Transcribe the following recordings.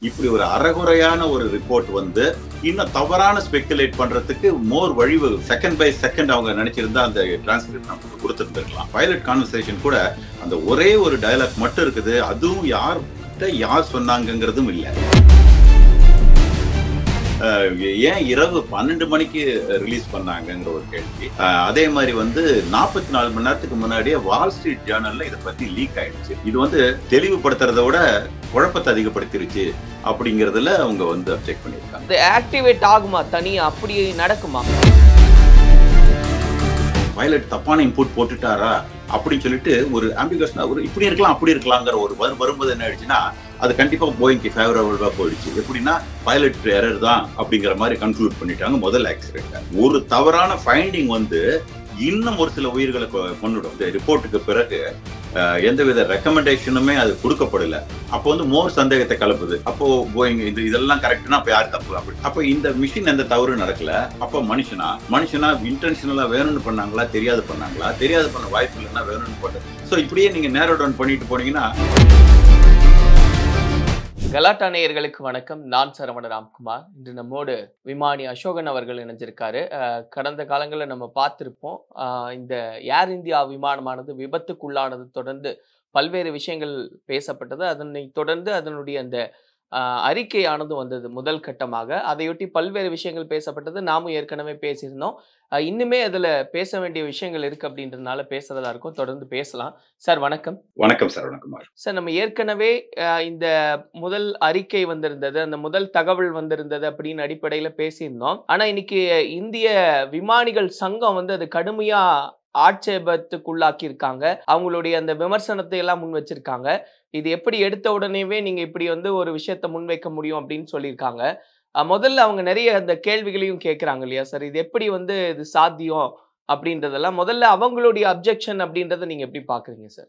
இப்படி ஒரு அறகுறையான ஒரு ரிப்போர்ட் வந்து இன்னும் தவறான ஸ்பெகுலேட் பண்றதுக்கு மோர் வழிவகு செகண்ட் பை செகண்ட் அவங்க நினைச்சிருந்தா அந்த டிரான்ஸ்கிரிப்ட் நமக்கு கொடுத்துருந்துருக்கலாம். பைலட் கான்வர்சேஷன் கூட அந்த ஒரே ஒரு டயலாக் மட்டும் இருக்குது. அதுவும் யார் சொன்னாங்கிறதும் இல்லை. ஏன் இரவு 12 மணிக்கு ரிலீஸ் பண்ணாங்கிற ஒரு கேள்வி. அதே மாதிரி வந்து 44 மணி நேரத்துக்கு முன்னாடியே வால் ஸ்ட்ரீட் ஜேர்னல்ல இதை பத்தி லீக் ஆயிடுச்சு. இது வந்து தெளிவுபடுத்துறத விட குழப்பத்தை அதிகப்படுத்திருச்சு அப்படிங்கறதுல அவங்க வந்து அப்செக்ட் பண்ணிருக்காங்க. இது ஆக்டிவேட் ஆகுமா தனியா, அப்படி நடக்குமா? பைலட் தப்பான இன்புட் போட்டுட்டாரா அப்படின்னு சொல்லிட்டு ஒரு ஆம்பிகஸ் ஒரு இப்படி இருக்கலாம் அப்படி இருக்கலாங்கிற ஒரு வரும்போது என்ன ஆயிடுச்சுன்னா அது கண்டிப்பா போயிங்க்கு ஃபேவரபிளா போயிடுச்சு. எப்படின்னா பைலட் எரர் தான் அப்படிங்கிற மாதிரி கன்க்ளூட் பண்ணிட்டாங்க முதல் ஆக்சிடென்ட். ஒரு தவறான ஃபைண்டிங் வந்து இன்னும் ஒரு சில உயிர்களை கொண்டுடும். இந்த ரிப்போர்ட்டுக்கு பிறகு எந்தவித ரெக்கமெண்டேஷனுமே அது கொடுக்கப்படல. அப்போ வந்து மோர் சந்தேகத்தை கலப்புது. அப்போ போயிங் இதெல்லாம் கரெக்ட்னா அப்ப யார் தப்பு அப்படி. அப்ப இந்த மிஷின் எந்த தவறு நடக்கல. அப்ப மனுஷனா இன்டென்ஷனலா வேணும்னு பண்ணாங்களா, தெரியாது பண்ண வாய்ப்பு இல்லைன்னா வேணும்னு பண்ண. சோ இப்படியே நீங்க நேரோ டவுன் பண்ணிட்டு போனீங்கன்னா. கலாட்டா நேயர்களுக்கு வணக்கம். நான் சரவண ராம்குமார். இன்று நம்மோடு விமானி அசோகன் அவர்கள் இணைஞ்சிருக்காரு. கடந்த காலங்களில் நம்ம பார்த்திருப்போம், இந்த ஏர் இந்தியா விமானமானது விபத்துக்குள்ளானது தொடர்ந்து பல்வேறு விஷயங்கள் பேசப்பட்டது. அதனை தொடர்ந்து அதனுடைய அந்த அறிக்கையானது வந்தது முதல் கட்டமாக. அதையொட்டி பல்வேறு விஷயங்கள் பேசப்பட்டது. நாமும் ஏற்கனவே பேசியிருந்தோம். இன்னுமே அதுல பேச வேண்டிய விஷயங்கள் இருக்கு அப்படின்றதுனால பேசுறதா இருக்கும். தொடர்ந்து பேசலாம். சார் வணக்கம். வணக்கம் சார். வணக்கம் சார். நம்ம ஏற்கனவே இந்த முதல் அறிக்கை வந்திருந்தது, அந்த முதல் தகவல் வந்திருந்தது அப்படின்னு அடிப்படையில பேசியிருந்தோம். ஆனா இன்னைக்கு இந்திய விமானிகள் சங்கம் வந்து அது கடுமையா ஆட்சேபத்துக்குள்ளாக்கி இருக்காங்க. அவங்களுடைய அந்த விமர்சனத்தை எல்லாம் முன் வச்சிருக்காங்க. இது எப்படி எடுத்த உடனேவே நீங்க இப்படி வந்து ஒரு விஷயத்த முன்வைக்க முடியும் அப்படின்னு சொல்லியிருக்காங்க. முதல்ல அவங்க நிறைய அந்த கேள்விகளையும் கேட்கிறாங்க இல்லையா சார்? இது எப்படி வந்து இது சாத்தியம் அப்படின்றதெல்லாம் முதல்ல அவங்களுடைய அப்ஜெக்ஷன் அப்படின்றத நீங்க எப்படி பாக்குறீங்க சார்?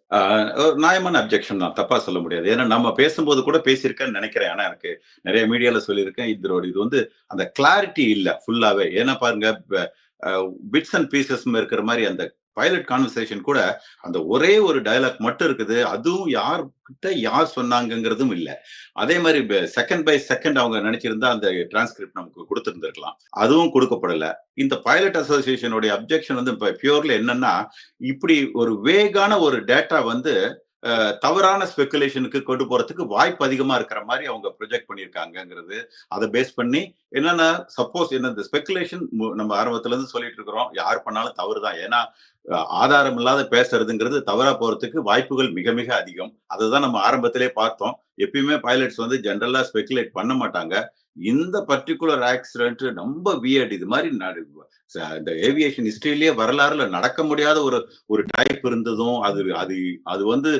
நியாயமான அப்ஜெக்ஷன் தான், தப்பா சொல்ல முடியாது. ஏன்னா நம்ம பேசும்போது கூட பேசியிருக்கேன்னு நினைக்கிறேன். ஆனா எனக்கு நிறைய மீடியால சொல்லியிருக்கேன். இது வந்து அந்த கிளாரிட்டி இல்ல ஃபுல்லாவே. ஏன்னா பாருங்க, பிட்ஸ் அண்ட் பீசஸ் இருக்கிற மாதிரி அந்த பைலட் கான்வர்சேஷன் கூட அந்த ஒரே ஒரு டயலாக் மட்டும் இருக்குது. அதுவும் யார் சொன்னாங்கிறதும் இல்ல. அதே மாதிரி செகண்ட் பை செகண்ட் அவங்க நினைச்சிருந்தா அந்த டிரான்ஸ்கிரிப்ட் நமக்கு கொடுத்திருந்திருக்கலாம். அதுவும் கொடுக்கப்படல. இந்த பைலட் அசோசியேஷனுடைய அப்ஜெக்ஷன் வந்து பியூர்ல என்னன்னா, இப்படி ஒரு வேகான ஒரு டேட்டா வந்து தவறான ஸ்பெகுலேஷனுக்கு கொண்டு போறதுக்கு வாய்ப்பு அதிகமா இருக்கிற மாதிரி அவங்க ப்ரொஜெக்ட் பண்ணியிருக்காங்கிறது. அதை பேஸ் பண்ணி என்னன்னா, சப்போஸ் என்ன இந்த ஸ்பெகுலேஷன் நம்ம ஆரம்பத்துல இருந்து சொல்லிட்டு இருக்கிறோம், யார் பண்ணாலும் தவறுதான். ஏன்னா ஆதாரம் இல்லாத பேசுறதுங்கிறது தவறா போறதுக்கு வாய்ப்புகள் மிக மிக அதிகம். அதுதான் நம்ம ஆரம்பத்திலே பார்த்தோம். எப்பயுமே பைலட்ஸ் வந்து ஜெனரலா ஸ்பெகுலேட் பண்ண மாட்டாங்க. இந்த பர்டிகுலர் ஆக்சிடென்ட் ரொம்ப வியர்ட். இது மாதிரி இந்த ஏவியேஷன் ஹிஸ்டரியிலேயே வரலாறுல நடக்க முடியாத ஒரு டைப் இருந்ததும் அது வந்து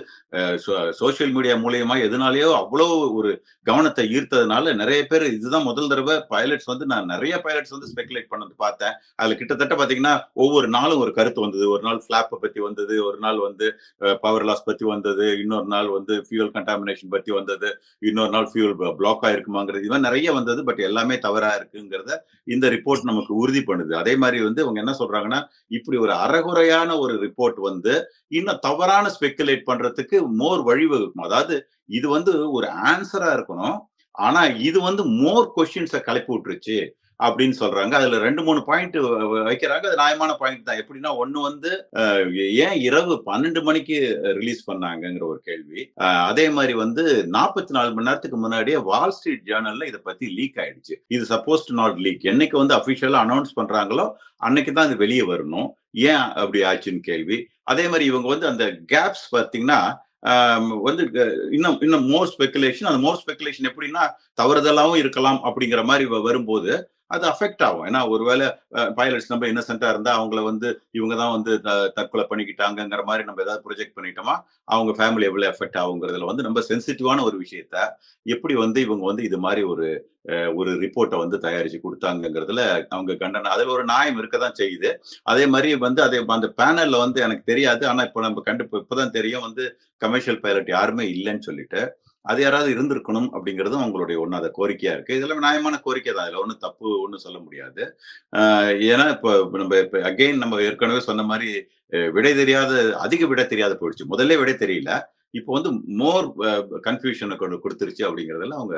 சோசியல் மீடியா மூலியமா எதனாலயோ அவ்வளவு ஒரு கவனத்தை ஈர்த்ததுனால நிறைய பேர் இதுதான் முதல் தடவை பைலட்ஸ் வந்து நான் நிறைய பைலட்ஸ் வந்து ஸ்பெகுலேட் பண்ணது பார்த்தேன். அதுல கிட்டத்தட்ட பாத்தீங்கன்னா ஒவ்வொரு நாளும் ஒரு கருத்து வந்தது. ஒரு நாள் பிளாப்பை பத்தி வந்தது, ஒரு நாள் வந்து பவர் லாஸ் பத்தி வந்தது, இன்னொரு நாள் வந்து ஃபியூல் கண்டாமினேஷன் பத்தி வந்தது, இன்னொரு நாள் ஃபியூல் பிளாக் ஆயிருக்குமாங்கிறது, இது நிறைய வந்தது. பட் எல்லாமே தவறா இருக்குங்கிறத இந்த ரிப்போர்ட் நமக்கு உறுதி பண்ணுது. அதே மாதிரி வந்து அவங்க என்ன சொல்றாங்கன்னா, இப்படி ஒரு அறகுறையான ஒரு ரிப்போர்ட் வந்து இன்னும் தவறான ஸ்பெகுலேட் பண்றதுக்கு மோர் வழிவகுக்கும். அதாவது இது வந்து ஒரு ஆன்சரா இருக்கணும், ஆனா இது வந்து மோர் கொஸ்டின்ஸை கிளப்பி விட்டுருச்சு அப்படின்னு சொல்றாங்க. அதுல 2-3 பாயிண்ட் வைக்கிறாங்க. அது நியாயமான பாயிண்ட் தான். எப்படின்னா, ஒண்ணு வந்து ஏன் இரவு 12 மணிக்கு ரிலீஸ் பண்ணாங்கிற ஒரு கேள்வி. அதே மாதிரி வந்து 44 மணி நேரத்துக்கு முன்னாடியே வால் ஸ்ட்ரீட் ஜேர்னல்ல இதை பத்தி லீக் ஆயிடுச்சு. இது சப்போஸ் டு நாட் லீக். என்னைக்கு வந்து அபிஷியலா அனௌன்ஸ் பண்றாங்களோ அன்னைக்கு தான் இது வெளியே வரணும். ஏன் அப்படி ஆச்சுன்னு கேள்வி. அதே மாதிரி இவங்க வந்து அந்த கேப்ஸ் பாத்தீங்கன்னா வந்து இன்னும் மோர் ஸ்பெகுலேஷன். அந்த மோர் ஸ்பெகுலேஷன் எப்படின்னா தவறுதலாவும் இருக்கலாம் அப்படிங்கிற மாதிரி வரும்போது அது அஃபெக்ட் ஆகும். ஏன்னா ஒருவேளை பைலட்ஸ் நம்ம இன்னசென்ட்டா இருந்தா அவங்கள வந்து இவங்கதான் வந்து தற்கொலை பண்ணிக்கிட்டாங்கிற மாதிரி நம்ம ஏதாவது ப்ரொஜெக்ட் பண்ணிட்டோமா அவங்க ஃபேமிலி எவ்வளவு எஃபெக்ட் ஆகுங்கிறதுல வந்து ரொம்ப சென்சிட்டிவான ஒரு விஷயத்த எப்படி வந்து இவங்க வந்து இது மாதிரி ஒரு ரிப்போர்ட்டை வந்து தயாரிச்சு கொடுத்தாங்கிறதுல அவங்க கண்டனம். அதுல ஒரு நியாயம் இருக்கதான் செய்யுது. அதே மாதிரி வந்து அந்த பேனல்ல வந்து எனக்கு தெரியாது, ஆனா இப்ப நம்ம இப்பதான் தெரியும் வந்து கமர்ஷியல் பைலட் யாருமே இல்லைன்னு சொல்லிட்டு. அது யாராவது இருந்திருக்கணும் அப்படிங்கிறதும் அவங்களுடைய ஒண்ணாத கோரிக்கையா இருக்கு. இதெல்லாம் நியாயமான கோரிக்கை தான். இதுல ஒன்றும் தப்பு ஒன்றும் சொல்ல முடியாது. ஏன்னா இப்ப அகைன் நம்ம ஏற்கனவே சொன்ன மாதிரி விடை தெரியாத அதிக விடை தெரியாத போயிடுச்சு. முதல்ல விடை தெரியல, இப்போ வந்து மோர் கன்ஃபியூஷனை கொடுத்துருச்சு அப்படிங்கிறதுல அவங்க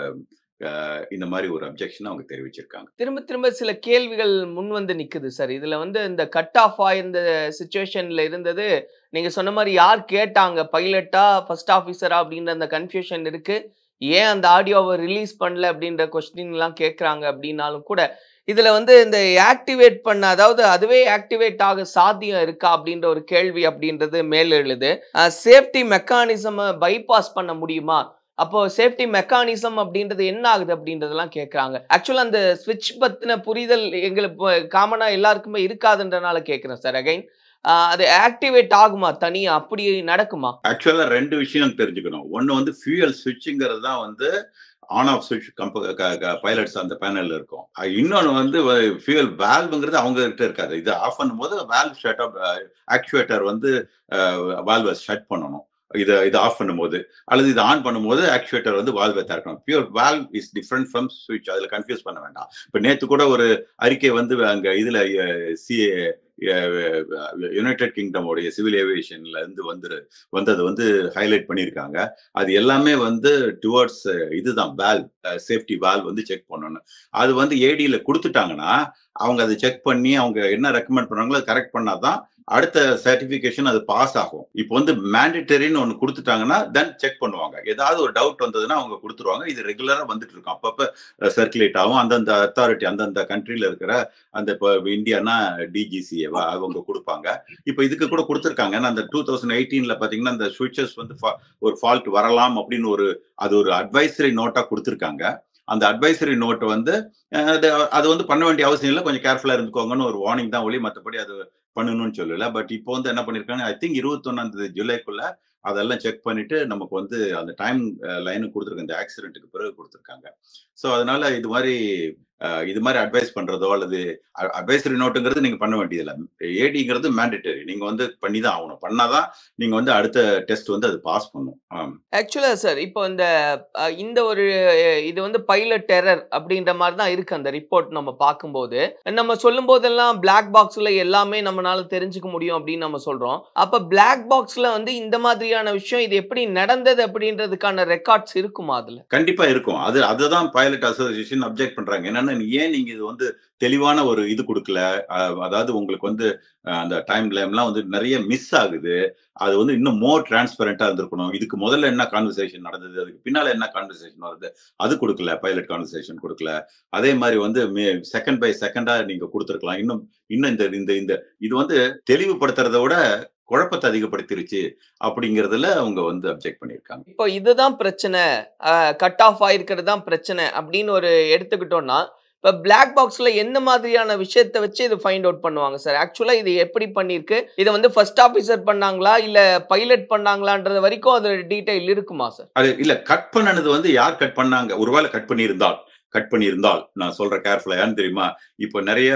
இந்த மாதிரி ஒரு அப்ஜெக்ஷன் அவங்க தெரிவிச்சிருக்காங்க. திரும்ப திரும்ப சில கேள்விகள் முன் வந்து நிக்குது சார். இதுல வந்து இந்த கட் ஆஃப் ஆயிருந்த சிச்சுவேஷன்ல இருந்தது, நீங்க சொன்ன மாரி யார் கேட்டாங்க? பைலட்டா? ஃபர்ஸ்ட் ஆஃபீசரா? அப்படின்ற அந்த கன்ஃப்யூஷன் இருக்கு. ஏன் அந்த ஆடியோவ ரிலீஸ் பண்ணல அப்படின்ற கொஸ்டின்லாம் கேட்கறாங்க அப்படின்னாலும் கூட, இதுல வந்து இந்த ஆக்டிவேட் பண்ண அதாவது அதுவே ஆக்டிவேட் ஆக சாத்தியம் இருக்கா? அப்படின்ற ஒரு கேள்வி அப்படின்றது மேலெழுது. சேஃப்டி மெக்கானிசம பைபாஸ் பண்ண முடியுமா? அப்போ சேஃப்டி மெக்கானிசம் அப்படின்றது என்ன ஆகுது அப்படின்றதெல்லாம் கேட்கறாங்க. ஆக்சுவலா அந்த ஸ்விட்ச் பத்தின புரிதல் எங்களுக்கு காமனா எல்லாருக்குமே இருக்காதுன்றனால கேட்கிறேன் சார் அகைன். அது ஆக்டிவேட் ஆகுமா தனியா? அப்படி நடக்குமா? ஆக்சுவலா 2 விஷயம் தெரிஞ்சுக்கணும். ஒண்ணு வந்து ஃபியூயல் ஸ்விட்ச்ங்கிறது தான் வந்து ஆன் ஆஃப் ஸ்விட்ச் பைலட்ஸ் அந்த பேனல்ல இருக்கும். இன்னொன்னு வந்து ஃபியூயல் வால்வ்ங்கிறது அவங்க கிட்ட இருக்காது. இது ஆஃப் பண்ணும்போது வால்வ் ஷட் ஆஃப் ஆக்சுவேட்டர் வந்து வால்வ ஷட் பண்ணணும். இத ஆஃப் பண்ணும்போது அல்லது இத ஆன் பண்ணும்போது ஆக்சுவேட்டர் வந்து வால்வ திறக்கணும். Pure valve is different from ஸ்விட்ச். அதுல கன்ஃபியூஸ் பண்ண வேண்டாம். இப்ப நேத்து கூட ஒரு அறிக்கை வந்து அங்க இதுல யுனைடெட் கிங்டம் உடைய சிவில் ஏவியேஷன்ல இருந்து வந்தது வந்து ஹைலைட் பண்ணியிருக்காங்க. அது எல்லாமே வந்து டுவர்ட்ஸ் இதுதான் வால்வ் சேஃப்டி வால்வ் வந்து செக் பண்ணணும். அது வந்து ஏடியில கொடுத்துட்டாங்கன்னா அவங்க அதை செக் பண்ணி அவங்க என்ன ரெக்கமெண்ட் பண்றாங்களோ அதை கரெக்ட் பண்ணாதான் அடுத்த சர்டிபிகேஷன் அது பாஸ் ஆகும். இப்போ வந்து மேண்டேட்டரின்னு ஒன்று கொடுத்துட்டாங்கன்னா தென் செக் பண்ணுவாங்க. ஏதாவது ஒரு டவுட் வந்ததுன்னா அவங்க கொடுத்துருவாங்க. இது ரெகுலரா வந்துட்டு இருக்கும். அப்பப்ப சர்க்குலேட் ஆகும். அந்தந்த அத்தாரிட்டி அந்தந்த கண்ட்ரில இருக்கிற அந்த இப்போ இந்தியானா டிஜிசிஏவா அவங்க கொடுப்பாங்க. இப்போ இதுக்கு கூட கொடுத்துருக்காங்க. அந்த 2018ல பாத்தீங்கன்னா இந்த சுவிட்சஸ் வந்து ஒரு ஃபால்ட் வரலாம் அப்படின்னு அது ஒரு அட்வைசரி நோட்டா கொடுத்துருக்காங்க. அந்த அட்வைசரி நோட் வந்து அது வந்து பண்ண வேண்டிய அவசியம் இல்லை, கொஞ்சம் கேர்ஃபுல்லா இருந்துக்கோங்கன்னு ஒரு வார்னிங் தான் ஒளி, மற்றபடி அது பண்ணணும்னு சொல்லல. பட் இப்போ வந்து என்ன பண்ணிருக்காங்க, ஐ திங்க் 21 ஜூலைக்குள்ள அதெல்லாம் செக் பண்ணிட்டு நமக்கு வந்து அந்த டைம் லைன் கொடுத்துருக்காங்க. இந்த ஆக்சிடென்ட்டுக்கு பிறகு கொடுத்துருக்காங்க. ஸோ அதனால இது மாதிரி அட்வைஸ் பண்றதோ அல்லது அட்வைசரி நோட்டுங்கிறது நீங்க பண்ண வேண்டியதில்லை. ஏடிங்கிறது மேண்டேட்டரி. நீங்க வந்து பண்ணி தான் ஆகணும். பண்ணாதான் நீங்க வந்து அடுத்த டெஸ்ட் வந்து அது பாஸ் பண்ணும். ஆக்சுவலா சார் இப்போ இந்த ஒரு இது வந்து பைலட் எரர் அப்படின்ற மாதிரி தான் இருக்கு அந்த ரிப்போர்ட் நம்ம பார்க்கும்போது. நம்ம சொல்லும் போதெல்லாம் பிளாக் பாக்ஸ்ல எல்லாமே நம்மளால தெரிஞ்சுக்க முடியும் அப்படின்னு நம்ம சொல்றோம். அப்ப பிளாக் பாக்ஸ்ல வந்து இந்த மாதிரியான விஷயம் இது எப்படி நடந்தது அப்படின்றதுக்கான ரெக்கார்ட்ஸ் இருக்குமா அதுல? கண்டிப்பா இருக்கும். அதுதான் பைலட் அசோசியேஷன் அப்ஜெக்ட் பண்றாங்க. என்னன்னா ஏன் நீங்க இது வந்து தெளிவான ஒரு இது கொடுக்கல. அதாவது உங்களுக்கு வந்து அந்த டைம் லைம்லாம் வந்து நிறைய மிஸ் ஆகுது. அது வந்து இன்னும் மோர் டிரான்ஸ்பரண்டா இருந்திருக்கணும். இதுக்கு முதல்ல என்ன கான்வர்சேஷன் நடந்தது, அதுக்கு பின்னால என்ன கான்வர்சேஷன் வருது, அது கொடுக்கல. பைலட் கான்வர்சேஷன் கொடுக்கல. அதே மாதிரி வந்து செகண்ட் பை செகண்டா நீங்க கொடுத்துருக்கலாம். இன்னும் இந்த இந்த இந்த இது வந்து தெளிவுபடுத்துறத விட குழப்பத்தை அதிகப்படுத்திருச்சு அப்படிங்கறதுல அவங்க வந்து அப்ஜெக்ட் பண்ணிருக்காங்க. இப்போ இதுதான் பிரச்சனை, கட் ஆஃப் ஆயிருக்கிறது தான் பிரச்சனை அப்படின்னு ஒரு எடுத்துக்கிட்டோம்னா, இப்ப பிளாக் பாக்ஸ்ல எந்த மாதிரியான விஷயத்தை வச்சு இது ஃபைண்ட் அவுட் பண்ணுவாங்க சார்? ஆக்சுவலா இது எப்படி பண்ணிருக்கு? இதை வந்து ஃபர்ஸ்ட் ஆபீசர் பண்ணாங்களா இல்ல பைலட் பண்ணாங்களான்றது வரைக்கும் அது டீடைல் இருக்குமா சார்? அது இல்ல, கட் பண்ணனது வந்து யார் கட் பண்ணாங்க? ஒருவேளை கட் பண்ணியிருந்தால் நான் சொல்ற கேர்ஃபுல்லா ஏன்னு தெரியுமா? இப்போ நிறைய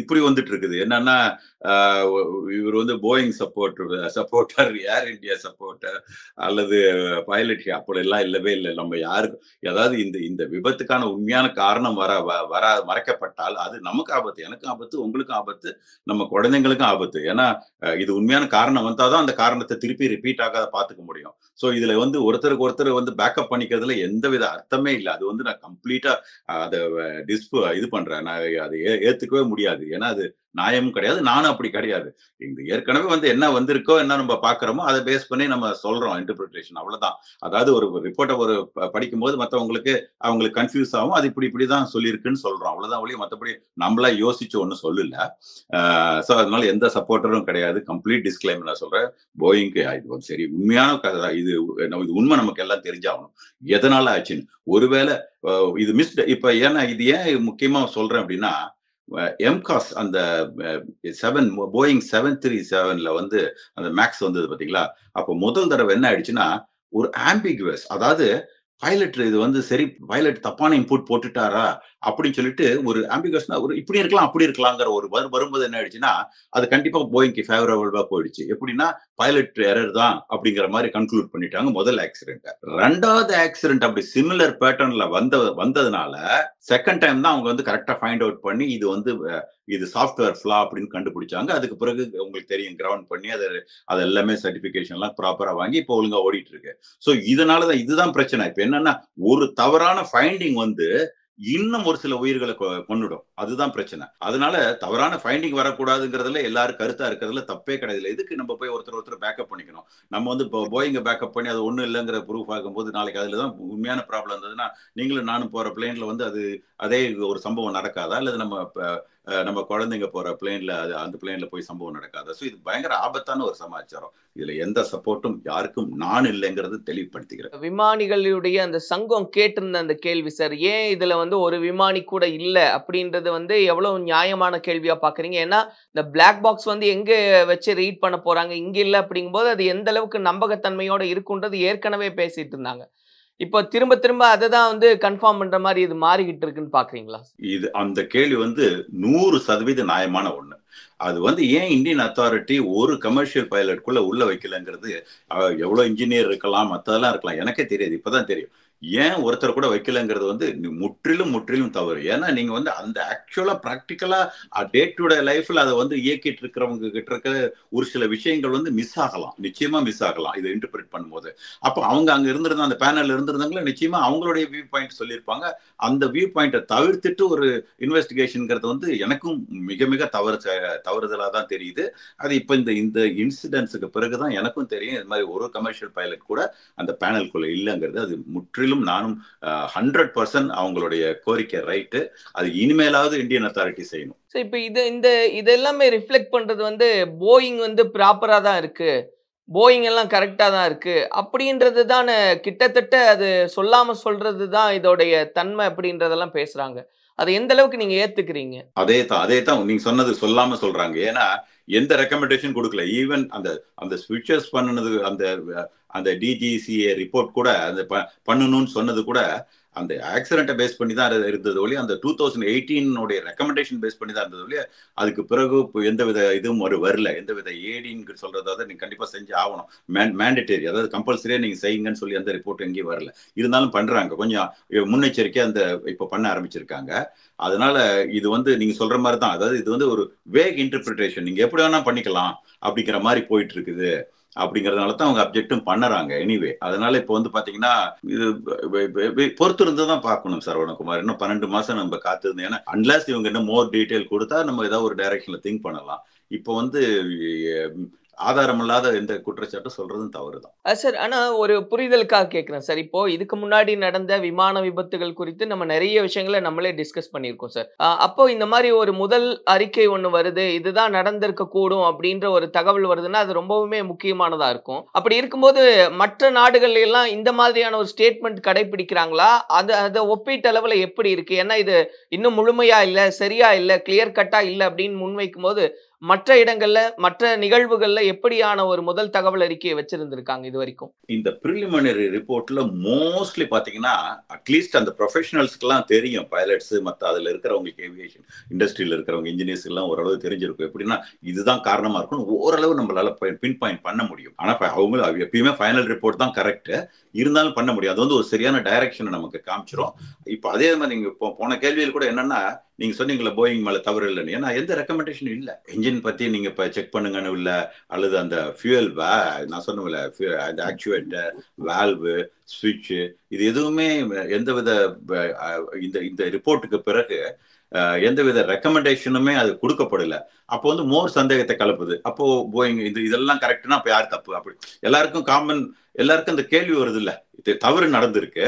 இப்படி வந்துட்டு இருக்குது. என்னன்னா இவர் வந்து போயிங் சப்போர்ட்டர், ஏர் இந்தியா சப்போர்ட்டர் அல்லது பைலட் அப்படிலாம் இல்லவே இல்லை. நம்ம யாருக்கும் அதாவது இந்த விபத்துக்கான உண்மையான காரணம் மறைக்கப்பட்டால் அது நமக்கு ஆபத்து, எனக்கும் ஆபத்து, உங்களுக்கும் ஆபத்து, நம்ம குழந்தைங்களுக்கும் ஆபத்து. ஏன்னா இது உண்மையான காரணம் வந்தாதான் அந்த காரணத்தை திருப்பி ரிப்பீட் ஆகாத பாத்துக்க முடியும். சோ இதுல வந்து ஒருத்தருக்கு ஒருத்தர் வந்து பேக்கப் பண்ணிக்கிறதுல எந்தவித அர்த்தமே இல்லை. அது வந்து நான் கம்ப்ளீட்டா அதை இது பண்றேன். நான் அதை ஏத்துக்கவே முடியாது. ஏன்னா அது நியாயமும் கிடையாது, நானும் அப்படி கிடையாது. ஏற்கனவே வந்து என்ன வந்திருக்கோ, என்ன நம்ம பாக்குறோமோ அதை பேஸ் பண்ணி நம்ம சொல்றோம் இன்டர்பிரிட்டேஷன், அவ்வளவுதான். அதாவது ஒரு ரிப்போர்ட்டை படிக்கும்போது அவங்களுக்கு கன்ஃபியூஸ் ஆகும். அது இப்படிதான் சொல்லியிருக்குன்னு சொல்றோம், அவ்வளவுதான் ஒழிய மற்றபடி நம்மளா யோசிச்சு ஒன்னும் சொல்லல. சோ அதனால எந்த சப்போர்ட்டரும் கிடையாது. கம்ப்ளீட் டிஸ்க்ளைமர் நான் சொல்றேன். போயிங்க்கு இது சரி உண்மையான இது உண்மை நமக்கு எல்லாம் தெரிஞ்சாகணும் எதனால ஆச்சுன்னு. ஒருவேளை இது மிஸ்ட் இப்ப ஏன்னா இது ஏன் முக்கியமா சொல்றேன் அப்படின்னா, எம்காஸ் அந்த போயிங் 737ல வந்து அந்த மேக்ஸ் வந்தது பாத்தீங்களா? அப்போ முதல் தடவை என்ன ஆயிடுச்சுன்னா ஒரு ஆம்பிகுவஸ், அதாவது பைலட் இது வந்து சரி பைலட் தப்பான இன்புட் போட்டுட்டாரா அப்படின்னு சொல்லிட்டு ஒரு ஆம்பிகுவஸ்னா ஒரு இப்படி இருக்கலாம் அப்படி இருக்கலாங்கிற ஒரு வரும்போது என்ன ஆயிடுச்சுன்னா அது கண்டிப்பா போயிங்க்கு ஃபேவரபிளா போயிடுச்சு. எப்படின்னா பைலட் எரர் தான் அப்படிங்கிற மாதிரி கன்க்ளூட் பண்ணிட்டாங்க முதல் ஆக்சிடென்ட். ரெண்டாவது ஆக்சிடென்ட் அப்படி சிமிலர் பேட்டர்ன்ல வந்ததுனால செகண்ட் டைம் தான் அவங்க வந்து கரெக்டா ஃபைண்ட் அவுட் பண்ணி இது சாஃப்ட்வேர் ஃபிளா அப்படின்னு கண்டுபிடிச்சாங்க. அதுக்கு பிறகு உங்களுக்கு தெரியும் கிரவுண்ட் பண்ணி அது எல்லாமே சர்டிபிகேஷன் எல்லாம் ப்ராப்பரா வாங்கி இப்போ ஒழுங்கா ஓடிட்டு இருக்கு. சோ இதனாலதான் இதுதான் பிரச்சனை. இப்ப என்னன்னா ஒரு தவறான ஃபைண்டிங் வந்து இன்னும் ஒரு சில உயிர்களை கொன்னுடும். அதுதான் பிரச்சனை. அதனால தவறான ஃபைண்டிங் வரக்கூடாதுங்கிறதுல எல்லாரும் கருத்தா இருக்கிறதுல தப்பே கிடையாது. எதுக்கு நம்ம போய் ஒருத்தர் பேக்கப் பண்ணிக்கணும்? நம்ம வந்து இப்போ போயிங்க பேக்கப் பண்ணி அது ஒண்ணும் இல்லைங்கிற ப்ரூஃப் ஆகும்போது நாளைக்கு அதுலதான் உண்மையான ப்ராப்ளம் இருந்ததுன்னா நீங்களும் நானும் போற பிளேன்ல வந்து அது அதே ஒரு சம்பவம் நடக்காதா? அல்லது நம்ம குழந்தைங்க போற பிளேன்ல அந்த பிளேன்ல போய் சம்பவம் நடக்காதா? சோ இது பயங்கர ஆபத்தான ஒரு சமாச்சாரம். இதுல எந்த சப்போர்ட்டும் யாருக்கும் நான் இல்லைங்கிறது தெளிவுபடுத்திக்கிறேன். விமானிகளுடைய அந்த சங்கம் கேட்டிருந்த அந்த கேள்வி சார், ஏன் இதுல வந்து ஒரு விமானி கூட இல்ல அப்படின்றது வந்து எவ்வளவு நியாயமான கேள்வியா பாக்குறீங்க? ஏன்னா இந்த பிளாக் பாக்ஸ் வந்து எங்க வச்சு ரீட் பண்ண போறாங்க, இங்க இல்ல அப்படிங்கும்போது அது எந்த அளவுக்கு நம்பகத்தன்மையோட இருக்குன்றது ஏற்கனவே பேசிட்டு இருந்தாங்க. இப்போ திரும்ப திரும்ப அததான் வந்து கன்ஃபார்ம் பண்ற மாதிரி இது மாறிக்கிட்டு இருக்குன்னு பாக்குறீங்களா? இது அந்த கேள்வி வந்து 100% நியாயமான ஒண்ணு. அது வந்து ஏன் இந்தியன் அத்தாரிட்டி ஒரு கமர்ஷியல் பைலட்குள்ள உள்ள வைக்கலங்கிறது, எவ்வளவு இன்ஜினியர் இருக்கலாம், மத்ததெல்லாம் இருக்கலாம். எனக்கே தெரியாது. இப்பதான் தெரியும். ஏன் ஒருத்தர் கூட வைக்கலங்கிறது வந்து முற்றிலும் தவறு. ஏன்னா நீங்க வந்து அந்த ஆக்சுவலா பிராக்டிக்கலா டே டு டே லைஃப்ல அதை வந்து இயக்கிட்டு இருக்கிறவங்க கிட்ட இருக்க ஒரு சில விஷயங்கள் வந்து மிஸ் ஆகலாம். நிச்சயமா மிஸ் ஆகலாம் இதை இன்டர்பிரேட் பண்ணும்போது. அப்போ அவங்க அங்க இருந்திருந்த அந்த பேனல் இருந்திருந்தாங்களா நிச்சயமா அவங்களுடைய வியூ பாயிண்ட் சொல்லியிருப்பாங்க. அந்த வியூ பாயிண்ட்டை தவிர்த்துட்டு ஒரு இன்வெஸ்டிகேஷன்ங்கிறது வந்து எனக்கும் மிக மிக தவறுதலா தான் தெரியுது. அது இப்ப இந்த இன்சிடென்ட்ஸுக்கு பிறகுதான் எனக்கும் தெரியும் இது மாதிரி ஒரு கமர்ஷியல் பைலட் கூட அந்த பேனல்குள்ள இல்லைங்கிறது. அது முற்றிலும் நானும் 100% அவங்களுடைய கோரிக்கை ரைட்டு. அது இனிமேலாவது இந்தியன் அத்தாரிட்டி செய்யணும். இப்ப இது எல்லாமே ரிஃப்ளெக்ட் பண்றது வந்து போயிங் வந்து ப்ராப்பரா தான் இருக்கு, போயிங் எல்லாம் கரெக்டா தான் இருக்கு அப்படின்றது தானே. கிட்டத்தட்ட அது சொல்லாம சொல்றது தான் இதோடைய தன்மை அப்படின்றதெல்லாம் பேசுறாங்க. அதை எந்த அளவுக்கு நீங்க ஏத்துக்கிறீங்க? அதேதான் நீங்க சொன்னது சொல்லாம சொல்றாங்க. ஏன்னா எந்த ரெக்கமெண்டேஷன் கொடுக்கல. ஈவன் அந்த ஸ்விட்சஸ் பண்ணனது அந்த டிஜிசிஏ ரிப்போர்ட் கூட அந்த பண்ணணும்னு சொன்னது கூட அந்த ஆக்சிடென்ட்டை பேஸ் பண்ணி தான் இருந்தது ஒழிய அந்த 2018 ரெக்கமெண்டேஷன் பேஸ் பண்ணி தான் இருந்தது ஒழிய அதுக்கு பிறகு எந்தவித இதுவும் வரல. எந்தவித ஏடின்னு சொல்றதாவது நீங்க கண்டிப்பா செஞ்சு ஆகணும். மேண்டேட்டரி, அதாவது கம்பல்சரியா நீங்க செய்யுங்கன்னு சொல்லி அந்த ரிப்போர்ட் எங்கேயும் வரல. இருந்தாலும் பண்றாங்க. கொஞ்சம் முன்னெச்சரிக்கை இப்ப பண்ண ஆரம்பிச்சிருக்காங்க. அதனால இது வந்து நீங்க சொல்ற மாதிரி தான். அதாவது இது வந்து ஒரு வேக் இன்டர்பிரிட்டேஷன். நீங்க எப்படி வேணா பண்ணிக்கலாம் அப்படிங்கிற மாதிரி போயிட்டு இருக்குது. அப்படிங்கறதுனால தான் அவங்க அப்ஜெக்டும் பண்ணறாங்க. எனிவே அதனால இப்ப வந்து பாத்தீங்கன்னா இது பொறுத்து இருந்துதான் பார்க்கணும் சரவணகுமார். இன்னும் 12 மாசம் நம்ம காத்திருந்தோம். ஏன்னா அன்லஸ் இவங்க இன்னும் மோர் டீடைல் கொடுத்தா நம்ம ஏதாவது ஒரு டைரக்ஷன்ல திங்க் பண்ணலாம். இப்போ வந்து ஆதாரமில்லாத எந்த குற்றச்சாட்டும் சொல்றதும் தவறுதான். சார், ஆனா ஒரு புரிதலுக்காக கேட்கிறேன் சார். இப்போ இதுக்கு முன்னாடி நடந்த விமான விபத்துகள் குறித்து நம்ம நிறைய விஷயங்களை நம்மளே டிஸ்கஸ் பண்ணியிருக்கோம் சார். அப்போ இந்த மாதிரி ஒரு முதல் அறிக்கை ஒண்ணு வருது, இதுதான் நடந்திருக்க கூடும் அப்படின்ற ஒரு தகவல் வருதுன்னா அது ரொம்பவுமே முக்கியமானதா இருக்கும். அப்படி இருக்கும்போது மற்ற நாடுகள்ல எல்லாம் இந்த மாதிரியான ஒரு ஸ்டேட்மெண்ட் கடைபிடிக்கிறாங்களா? அதை ஒப்பீட்டளவுல எப்படி இருக்கு? ஏன்னா இது இன்னும் முழுமையா இல்ல, சரியா இல்ல, கிளியர் கட்டா இல்ல அப்படின்னு முன்வைக்கும் போது மற்ற இடங்கள்ல மற்ற நிகழ்வுகள்ல எப்படியான ஒரு முதல் தகவல் அறிக்கையை வச்சிருந்திருக்காங்க இது வரைக்கும்? இந்த பிரிலிமினரி ரிப்போர்ட்ல மோஸ்ட்லி பாத்தீங்கன்னா அட்லீஸ்ட் அந்த ப்ரொஃபஷனல்ஸ்க்கு எல்லாம் தெரியும். பைலட்ஸ் மத்த அதுல இருக்கிறவங்களுக்கு ஏவியேஷன் இண்டஸ்ட்ரியில இருக்கிறவங்க இன்ஜினியர்ஸ் எல்லாம் ஓரளவு தெரிஞ்சிருக்கும். எப்படின்னா இதுதான் காரணமா இருக்கும் ஓரளவு நம்மளால பின் பாயிண்ட் பண்ண முடியும். ஆனா அவங்க எப்பயுமே ஃபைனல் ரிப்போர்ட் தான் கரெக்ட். இருந்தாலும் பண்ண முடியும். அது வந்து ஒரு சரியான டைரக்ஷனை நமக்கு காமிச்சிரும். இப்ப அதே மாதிரி நீங்க போன கேள்வியில் கூட என்னன்னா நீங்க சொன்னீங்களா போயிங் மேல தவறு இல்லைன்னு. ஏன்னா எந்த ரெக்கமெண்டேஷன் இல்ல. என்ஜின் பத்தி நீங்க இப்ப செக் பண்ணுங்கன்னு இல்ல, அல்லது அந்த ஃபியூயல் நான் சொன்னேன்ல அந்த ஆக்சுவேட்டர், வால்வு, ஸ்விட்ச், இது எதுவுமே எந்தவித இந்த ரிப்போர்ட்டுக்கு பிறகு எந்தவித ரெக்கமெண்டேஷனுமே அது கொடுக்கப்படல. அப்போ வந்து மோர் சந்தேகத்தை கலப்புது. அப்போ போயிங் இதெல்லாம் கரெக்ட்னா அப்ப யார் தப்பு? அப்படி எல்லாருக்கும் இந்த கேள்வி வருது இல்ல, இது தவறு நடந்திருக்கு.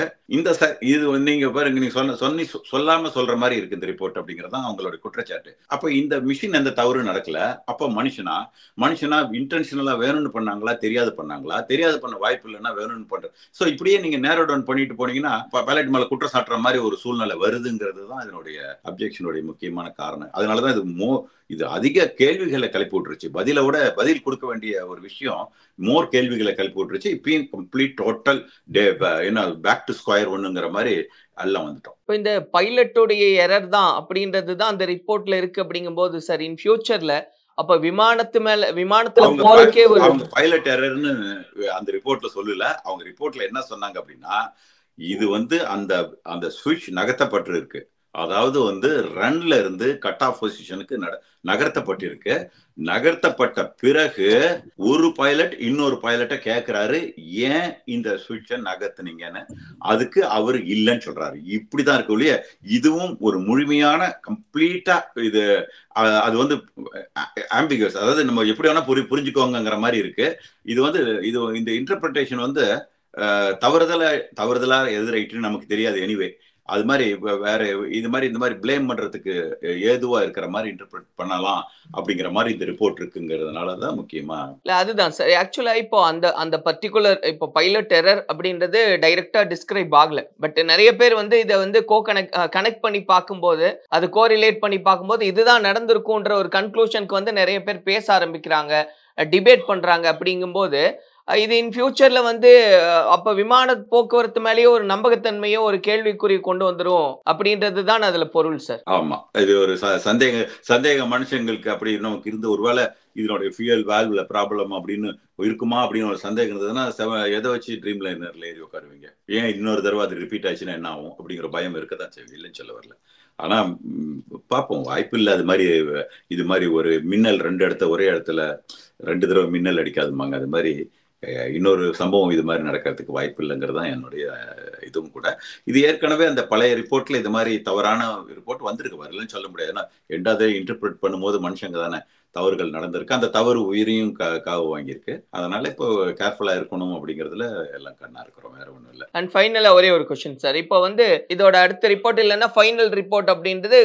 இது நீங்க பாருங்க, நீங்க சொல்லாம சொல்ற மாதிரி இருக்கு இந்த ரிப்போர்ட் அப்படிங்கறதான் அவங்களோட குற்றச்சாட்டு. அப்ப இந்த மிஷின் எந்த தவறு நடக்கல. அப்ப மனுஷனா இன்டென்ஷனலா வேணும்னு பண்ணாங்களா, தெரியாது பண்ண வாய்ப்பு இல்லைன்னா வேணும்னு பண்ற. சோ இப்படியே நீங்க நேரோ டவுன் பண்ணிட்டு போனீங்கன்னா பைலட் மேல குற்றம் சாட்டுற மாதிரி ஒரு சூழ்நிலை வருதுங்கிறது தான் இதனுடைய அப்ஜெக்ஷனுடைய முக்கியமான காரணம். அதனாலதான் இது அதிக கேள்விகளை கிளப்பி விட்டுருச்சு. பதில் கொடுக்க வேண்டிய ஒரு விஷயம் மோர் கேள்விகளை கிளப்பி விட்டுருச்சு. இப்பயும் complete total back to square ஒன்னுங்கிற மாதிரி எல்லாம் வந்துட்டோம். இப்போ இந்த பைலட்டோடைய எரர் தான் அப்படின்றது தான் அந்த ரிப்போர்ட்ல இருக்கு. அப்படிங்கும் போது சார் இன் ஃபியூச்சர்ல அப்ப விமானத்துல போறக்கே அவங்க பைலட் எரர்னு அந்த ரிப்போர்ட்ல சொல்லல. அவங்க ரிப்போர்ட்ல என்ன சொன்னாங்க அப்படின்னா இது வந்து அந்த ஸ்விட்ச் நகர்த்தப்பட்டு இருக்கு. அதாவது வந்து ரன்ல இருந்து கட் ஆஃப் பொசிஷனுக்கு நகர்த்தப்பட்டிருக்கு. நகர்த்தப்பட்ட பிறகு ஒரு பைலட் இன்னொரு பைலட்டை கேட்கிறாரு, ஏன் இந்த சுவிட்சை நகர்த்துனீங்கன்னு. அதுக்கு அவர் இல்லைன்னு சொல்றாரு. இப்படிதான் இருக்கு ஒழிய இதுவும் ஒரு முழுமையான கம்ப்ளீட்டா இது அது வந்து ஆம்பிகஸ், அதாவது நம்ம எப்படி வேணா புரிஞ்சுக்கோங்கிற மாதிரி இருக்கு. இது வந்து இது இந்த இன்டர்பிரேஷன் வந்து தவறுதலா எது ரைட்டுன்னு நமக்கு தெரியாது. எனிவே அது மாதிரி வேற இது மாதிரி இந்த மாதிரி பிளேம் பண்றதுக்கு ஏதுவா இருக்கிற மாதிரி இன்டர்பிரட் பண்ணலாம் அப்படிங்கிற மாதிரி இந்த ரிப்போர்ட் இருக்குங்கிறதுனாலதான் முக்கியமா. இல்ல அதுதான் சார். ஆக்சுவலா இப்போ அந்த அந்த பர்ட்டிகுலர் இப்போ பைலட் எரர் அப்படின்றது டைரக்டா டிஸ்கிரைப் ஆகல. பட் நிறைய பேர் வந்து இதை வந்து கனெக்ட் பண்ணி பார்க்கும்போது, அது கோரிலேட் பண்ணி பார்க்கும்போது இதுதான் நடந்திருக்கும்ன்ற ஒரு கன்க்ளூஷனுக்கு வந்து நிறைய பேர் பேச ஆரம்பிக்கிறாங்க, டிபேட் பண்றாங்க. அப்படிங்கும்போது இது இன் ஃபியூச்சர்ல வந்து அப்ப விமான போக்குவரத்து மேலேயே ஒரு நம்பகத்தன்மையோ ஒரு கேள்விக்குறி கொண்டு வந்துரும் அப்படின்றது தான் அதுல பொருள் சார். ஆமா, இது ஒரு சந்தேக மனுஷங்களுக்கு அப்படி நமக்கு இருந்து ஒருவேளை இதனுடைய ஃபியூயல் வால்வ்ல ப்ராப்ளம் அப்படின்னு இருக்குமா அப்படின்னு ஒரு சந்தேகம் இருந்ததுன்னா எதை வச்சு ட்ரீம் லைனர்ல ஏறி உட்காருவீங்க? ஏன் இன்னொரு தடவை அது ரிப்பீட் ஆச்சுன்னா என்ன ஆகும் அப்படிங்கிற பயம் இருக்கதான் செய்யும், இல்லைன்னு சொல்ல வரல. ஆனா பார்ப்போம், வாய்ப்பு இல்லை அது மாதிரி. இது மாதிரி ஒரு மின்னல் 2 இடத்த ஒரே இடத்துல 2 தடவை மின்னல் அடிக்காதுமாங்க. அது மாதிரி இன்னொரு சம்பவம் இது மாதிரி நடக்கிறதுக்கு வாய்ப்பு இல்லைங்கிறது தான் என்னுடைய இதுவும் கூட. இது ஏற்கனவே அந்த பழைய ரிப்போர்ட்ல இது மாதிரி தவறான ரிப்போர்ட் வந்திருக்கு, வரலன்னு சொல்ல முடியாது. ஏன்னா ரெண்டாவது இன்டர்பிரட் பண்ணும்போது மனுஷங்க தானே, தவறுகள் நடந்திருக்கு. அந்த தவறு உயிரையும் காவு வாங்கியிருக்கு. அதனால இப்போ கேர்ஃபுல்லா இருக்கணும் அப்படிங்கிறதுல எல்லாம் கண்ணா இருக்கிறோம், வேற ஒண்ணும் இல்லை. அண்ட் ஃபைனலா ஒரே ஒரு கொஸ்டின் சார். இப்போ வந்து இதோட அடுத்த ரிப்போர்ட் இல்லைன்னா ஃபைனல் ரிப்போர்ட் அப்படின்றது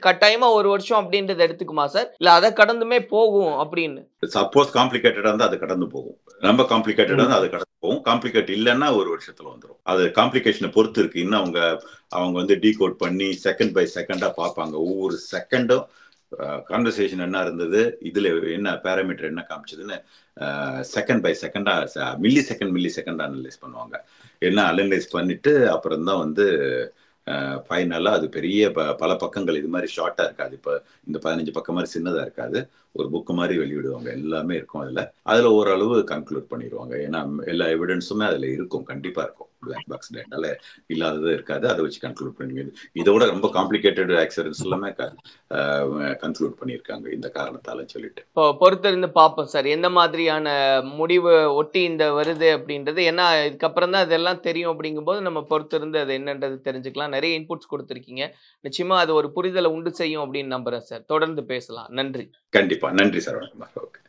கட்டாயமா 1 வருஷம் அப்படின்றது எடுத்துக்குமா சார், இல்ல அதை கடந்துமே போகும் அப்படின்னு? சப்போஸ் காம்ப்ளிகேட்டடா இருந்தா அது கடந்து போகும். ரொம்ப காம்ப்ளிகேட்டடா இருந்தா அது கடந்து போகும். காம்ப்ளிகேட் இல்லைன்னா 1 வருஷத்துல வந்துடும். அது காம்ப்ளிகேஷனை பொறுத்து இருக்கு. இன்னும் அவங்க வந்து டீகோட் பண்ணி செகண்ட் பை செகண்டா பார்ப்பாங்க. ஒவ்வொரு செகண்டும் கான்வர்சேஷன் என்ன இருந்தது, இதுல என்ன பேராமீட்டர் என்ன காமிச்சதுன்னு செகண்ட் பை செகண்டா மில்லி செகண்ட் அனலைஸ் பண்ணுவாங்க. என்ன அனலைஸ் பண்ணிட்டு அப்புறம் தான் வந்து ஃபைனலா அது பெரிய பல பக்கங்கள் இது மாதிரி ஷார்ட்டா இருக்காது. இப்ப இந்த 15 பக்கம் மாதிரி சின்னதா இருக்காது, ஒரு புக் மாதிரி வெளியிடுவாங்க. எல்லாமே இருக்கும் அதுல ஓரளவு கன்க்ளூட் பண்ணிடுவாங்க. ஏன்னா எல்லா எவிடன்ஸுமே அதுல இருக்கும், கண்டிப்பா இருக்கும். பிளாக் பாக்ஸ் டேட்டால இல்லாதது இருக்காது. அதை வச்சு கன்க்ளூட் பண்ணுவீங்க. இதோட ரொம்ப காம்ப்ளிகேட்டட் ஆக்சிடென்ட்ஸ் எல்லாமே கன்க்ளூட் பண்ணியிருக்காங்க இந்த காரணத்தால சொல்லிட்டு. இப்போ பொறுத்திருந்து பார்ப்போம் சார் எந்த மாதிரியான முடிவு ஒட்டி இந்த வருது அப்படின்றது. ஏன்னா இதுக்கப்புறம் தான் அதெல்லாம் தெரியும். அப்படிங்கும்போது நம்ம பொறுத்திருந்து அது என்னன்றது தெரிஞ்சுக்கலாம். நிறைய இன்புட்ஸ் கொடுத்துருக்கீங்க. நிச்சயமா அது ஒரு புரிதலை உண்டு செய்யும் அப்படின்னு நம்புறேன் சார். தொடர்ந்து பேசலாம். நன்றி. கண்டிப்பா நன்றி சார். வணக்கம். ஓகே.